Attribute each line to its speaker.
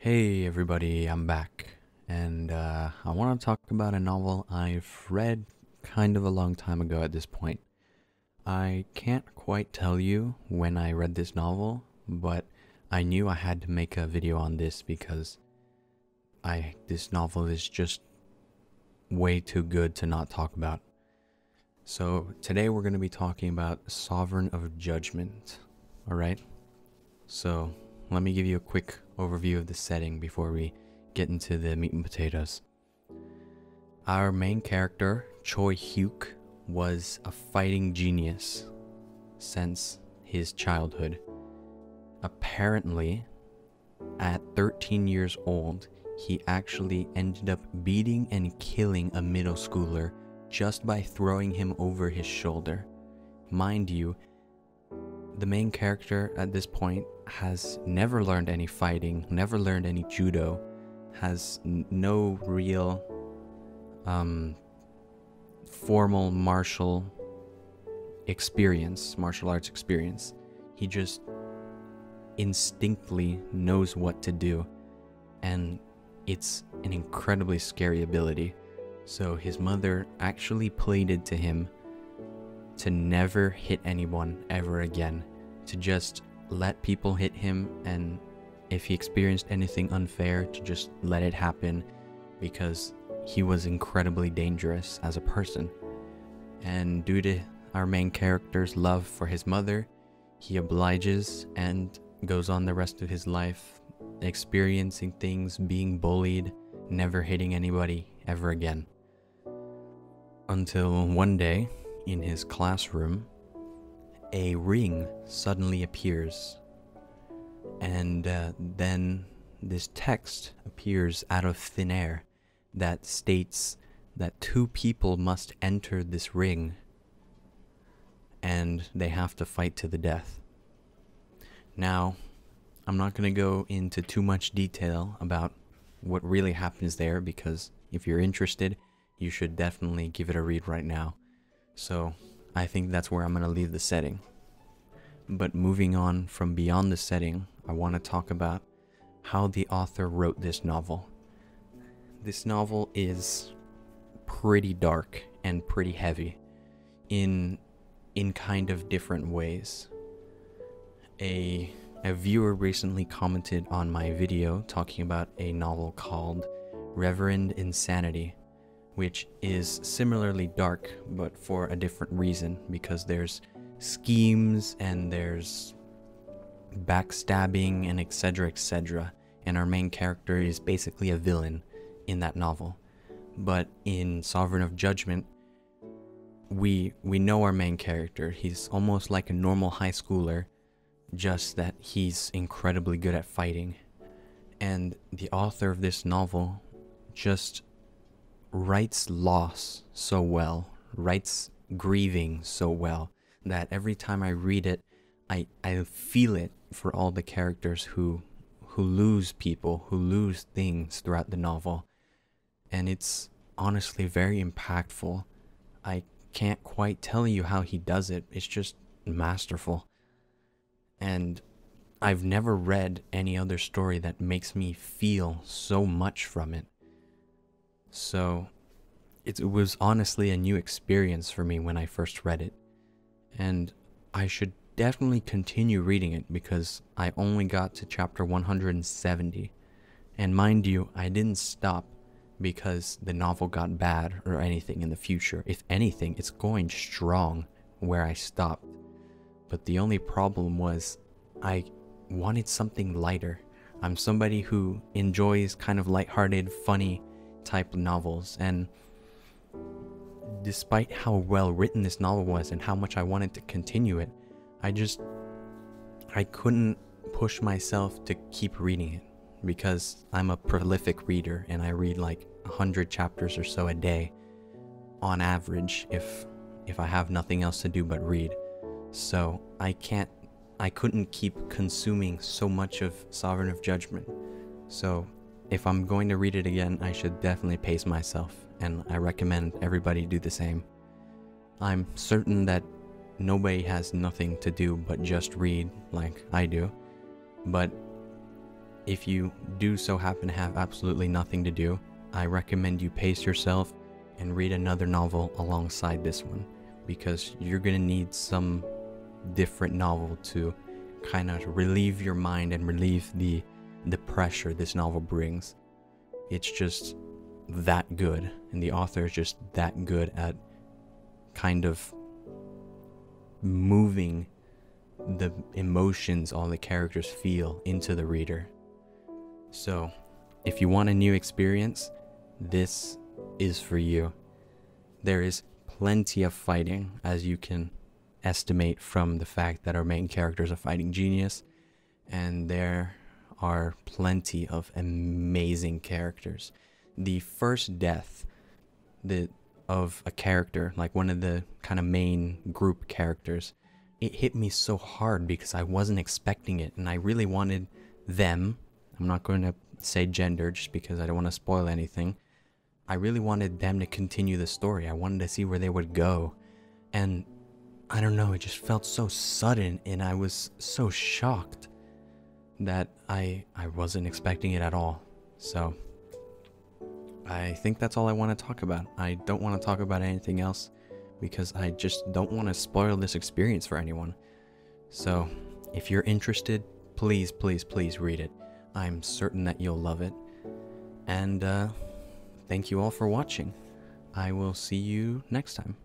Speaker 1: Hey everybody, I'm back, and I want to talk about a novel I've read kind of a long time ago at this point. I can't quite tell you when I read this novel, but I knew I had to make a video on this because this novel is just way too good to not talk about. So today we're going to be talking about Sovereign of Judgment, alright? So let me give you a quick overview of the setting before we get into the meat and potatoes. Our main character, Choi Hyuk, was a fighting genius since his childhood. Apparently, at 13 years old, he actually ended up beating and killing a middle schooler just by throwing him over his shoulder. Mind you, the main character at this point has never learned any fighting, never learned any judo, has no real formal martial arts experience. He just instinctively knows what to do, and it's an incredibly scary ability. So his mother actually pleaded to him to never hit anyone ever again, to just let people hit him, and if he experienced anything unfair, to just let it happen, because he was incredibly dangerous as a person. And due to our main character's love for his mother, he obliges and goes on the rest of his life experiencing things, being bullied, never hitting anybody ever again. Until one day, in his classroom, a ring suddenly appears, and then this text appears out of thin air that states that two people must enter this ring and they have to fight to the death. Now, I'm not going to go into too much detail about what really happens there, because if you're interested, you should definitely give it a read right now. So I think that's where I'm going to leave the setting. But moving on from beyond the setting, I want to talk about how the author wrote this novel. This novel is pretty dark and pretty heavy in kind of different ways. A viewer recently commented on my video talking about a novel called Reverend Insanity, which is similarly dark, but for a different reason, because there's schemes and there's backstabbing and etc., and our main character is basically a villain in that novel. But in Sovereign of Judgment, we know our main character. He's almost like a normal high schooler, just that he's incredibly good at fighting. And the author of this novel just writes loss so well, writes grieving so well, that every time I read it, I feel it for all the characters who lose people, who lose things throughout the novel. And it's honestly very impactful. I can't quite tell you how he does it. It's just masterful. And I've never read any other story that makes me feel so much from it. So it was honestly a new experience for me when I first read it. And I should definitely continue reading it, because I only got to chapter 170. And mind you, I didn't stop because the novel got bad or anything in the future. If anything, it's going strong where I stopped. But the only problem was I wanted something lighter. I'm somebody who enjoys kind of lighthearted, funny type novels, and despite how well written this novel was and how much I wanted to continue it, I couldn't push myself to keep reading it, because I'm a prolific reader and I read like 100 chapters or so a day on average if I have nothing else to do but read. So I couldn't keep consuming so much of Sovereign of Judgment. So if I'm going to read it again, I should definitely pace myself, and I recommend everybody do the same. I'm certain that nobody has nothing to do but just read like I do, but if you do so happen to have absolutely nothing to do, I recommend you pace yourself and read another novel alongside this one, because you're gonna need some different novel to kind of relieve your mind and relieve the pressure this novel brings. It's just that good, and the author is just that good at kind of moving the emotions all the characters feel into the reader. So, if you want a new experience, this is for you. There is plenty of fighting, as you can estimate from the fact that our main character is a fighting genius, and there are plenty of amazing characters. The first death of a character, like one of the kind of main group characters, it hit me so hard because I wasn't expecting it, and I really wanted them, I'm not going to say gender just because I don't want to spoil anything, I really wanted them to continue the story. I wanted to see where they would go, and I don't know, it just felt so sudden, and I was so shocked that I wasn't expecting it at all. So I think that's all I want to talk about. I don't want to talk about anything else because I just don't want to spoil this experience for anyone. So if you're interested, please, please, please read it. I'm certain that you'll love it. And thank you all for watching. I will see you next time.